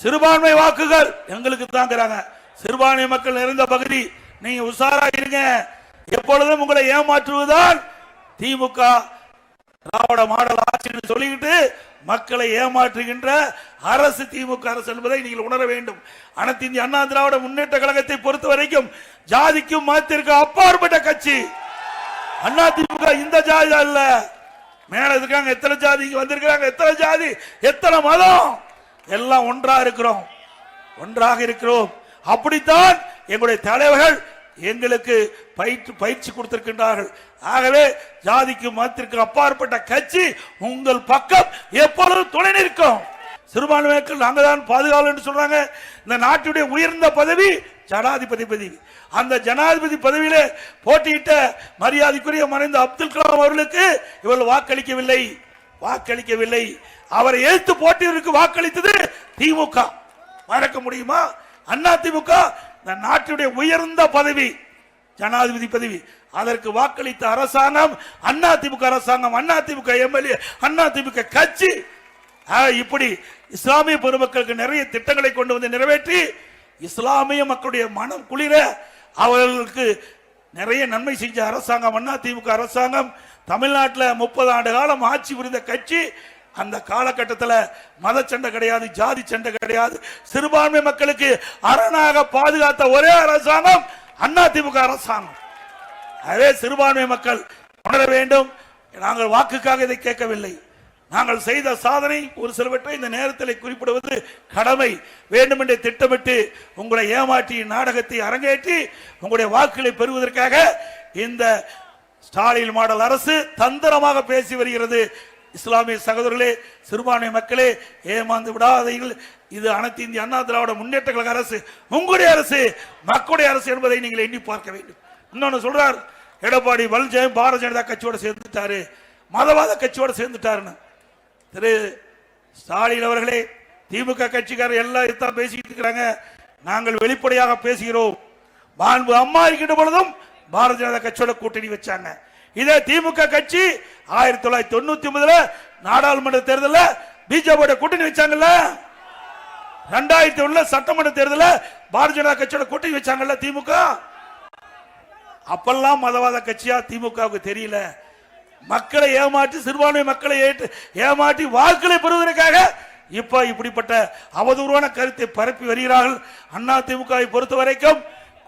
சிறுபான்மை வாக்குகள் எங்களுக்கு தாங்கிறாங்க. சிறுபான்மை மக்கள் நிறைந்த பகுதி, நீங்க உஷாரா இருங்க. எப்பொழுதும் உங்களை ஏமாற்றுவதுதான் திமுக திராவிட மாடல் ஆட்சின்னு சொல்லிக்கிட்டு மக்களை ஏமாற்றுகின்ற அரசு திமுக அரசு என்பதை நீங்கள் உணர வேண்டும். அனைத்து இந்திய அண்ணா திராவிட முன்னேற்ற கழகத்தை பொறுத்த வரைக்கும் ஜாதிக்கும் மதத்திற்கும் அப்பாற்பட்ட கட்சி அண்ணா திமுக. இந்த ஜாதி அல்ல, மேல இருக்காங்க எத்தனை ஜாதி வந்திருக்கிறாங்க, எத்தனை ஜாதி எத்தனை மதம், எல்லாம் ஒன்றாக இருக்கிறோம். அப்படித்தான் எங்களுடைய தலைவர்கள் எங்களுக்கு பயிற்சி கொடுத்திருக்கின்றார்கள். ஆகவே ஜாதிக்கு மதத்திற்கு அப்பாற்பட்ட கட்சி உங்கள் பக்கம் எப்பொழுதும் துணை நிற்கும். சிறுபான்மையினருக்கு நாங்கள் தான் பாதுகாவலர் என்று சொல்றாங்க. இந்த நாட்டுடைய உயர்ந்த பதவி ஜனாதிபதி பதவி. அந்த ஜனாதிபதி பதவியிலே போட்டியிட்ட மரியாதைக்குரிய மறைந்த அப்துல் கலாம் அவர்களுக்கு இவர்கள் வாக்களிக்கவில்லை. அவரை எதிர்த்து போட்டியிற்கு வாக்களித்தது திமுக. மறக்க முடியுமா? அண்ணா திமுக இந்த நாட்டுடைய உயர்ந்த பதவி ஜனாதிபதி பதவி, அதற்கு வாக்களித்த அரசாங்கம் அண்ணா திமுக அரசாங்கம், அண்ணா திமுக எம்எல்ஏ, அண்ணா திமுக கட்சி. இப்படி இஸ்லாமிய பெருமக்களுக்கு நிறைய திட்டங்களை கொண்டு வந்து நிறைவேற்றி இஸ்லாமிய மக்களுடைய மனம் குளிர அவர்களுக்கு நிறைய நன்மை செஞ்ச அரசாங்கம் அண்ணா திமுக அரசாங்கம். தமிழ்நாட்டில் 30 ஆண்டு காலம் ஆட்சி புரிந்த கட்சி. அந்த காலகட்டத்தில் மத சண்டை கிடையாது, ஜாதி சண்டை கிடையாது. சிறுபான்மை மக்களுக்கு அரணாக பாதுகாத்த ஒரே அரசாங்கம் அண்ணா திமுக அரசாங்கம். அதே சிறுபான்மை மக்கள் உணர வேண்டும். நாங்கள் வாக்குக்காக இதை கேட்கவில்லை. நாங்கள் செய்த சாதனை ஒரு சிலவற்றை இந்த நேரத்தில் குறிப்பிடுவது கடமை. வேண்டுமென்றே திட்டமிட்டு உங்களை ஏமாற்றி நாடகத்தை அரங்கேற்றி உங்களுடைய வாக்குகளை பெறுவதற்காக இந்த ஸ்டாலின் மாடல் அரசு தந்திரமாக பேசி வருகிறது. இஸ்லாமிய சகோதரர்களே, சிறுபான்மை மக்களே, ஏமாந்து விடாதீர்கள். இது அனைத்து இந்திய அண்ணா திராவிட முன்னேற்ற கழக அரசு, உங்களுடைய அரசு, மக்களுடைய அரசு என்பதை நீங்கள் எண்ணி பார்க்க வேண்டும். இன்னொன்னு சொல்றார், எடப்பாடி பழனிசாமி பாரதிய ஜனதா கட்சியோட சேர்ந்துட்டாரு, மதவாத கட்சியோட சேர்ந்துட்டாருன்னு. திரு ஸ்டாலின் அவர்களே, திமுக கட்சிக்காரர் எல்லாம் இதுதான் பேசிக்கிட்டு இருக்கிறாங்க. நாங்கள் வெளிப்படையாக பேசுகிறோம். மாண்பு அம்மா இருக்கின்ற பொழுதும் பாரதிய ஜனதா கட்சியோட கூட்டணி வச்சாங்க. இதே திமுக கட்சி 1999 நாடாளுமன்ற தேர்தலில் பிஜேபி கூட்டணி வச்சாங்கல்ல. 2001 சட்டமன்ற தேர்தலில் பாரதிய ஜனதா கட்சியோட கூட்டணி வச்சாங்கல்ல திமுக. அப்பெல்லாம் மதவாத கட்சியா திமுகவுக்கு தெரியல. மக்களை ஏமாற்றி, சிறுபான்மை மக்களை ஏமாற்றி வாக்குகளை பெறுவதற்காக இப்ப இப்படிப்பட்ட அவதூறான கருத்தை பரப்பி வருகிறார்கள். அண்ணா திமுகவை பொறுத்த வரைக்கும்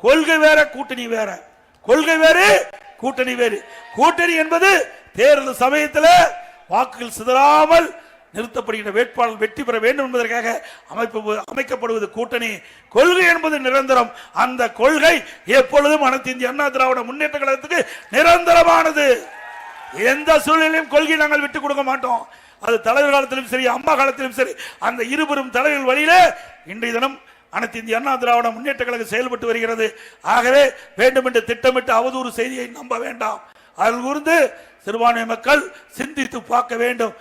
கொள்கை வேற, கூட்டணி வேற. கொள்கை வேறு, கூட்டணி வேறு. கூட்டணி என்பது தேர்தல் சமயத்தில் வாக்குகள் சிதறாமல் நிறுத்தப்படுகின்ற வேட்பாளர் வெற்றி பெற வேண்டும் என்பதற்காக அமைக்கப்படுவது கூட்டணி. கொள்கை என்பது நிரந்தரம். அந்த கொள்கை எப்பொழுதும் அனைத்து இந்திய அண்ணா திராவிட முன்னேற்ற கழகத்துக்கு நிரந்தரமானது. எந்த சூழ்நிலையும் கொள்கை நாங்கள் விட்டுக் கொடுக்க மாட்டோம். அது தலைவர் காலத்திலும் சரி, அம்மா காலத்திலும் சரி, அந்த இருபெரும் தலைவர்கள் வழியிலே இன்றைய தினம் அனைத்து இந்திய அண்ணா திராவிட முன்னேற்ற கழகம் செயல்பட்டு வருகிறது. ஆகவே வேண்டுமென்று திட்டமிட்டு அவதூறு செய்தியை நம்ப வேண்டாம். அதில் கூர்ந்து சிறுபான்மை மக்கள் சிந்தித்து பார்க்க வேண்டும்.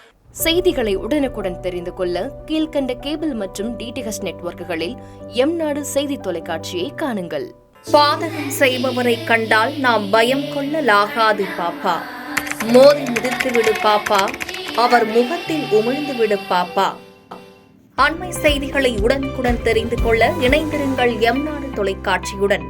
செய்திகளை உடனுக்குடன் தெரிந்து கொள்ள கீழ்கண்ட கேபிள் மற்றும் டிடிஎச் நெட்வொர்க்குகளில் எம்நாடு செய்தி தொலைக்காட்சியை காணுங்கள். பாதகம் செய்பவரை கண்டால் நாம் பயம் கொள்ளலாகாது பாப்பா. மோதி மிதித்து விடு பாப்பா, அவர் முகத்தில் உமிழ்ந்து விடு பாப்பா. அண்மை செய்திகளை உடனுக்குடன் தெரிந்து கொள்ள இணைந்திருங்கள் எம்நாடு தொலைக்காட்சியுடன்.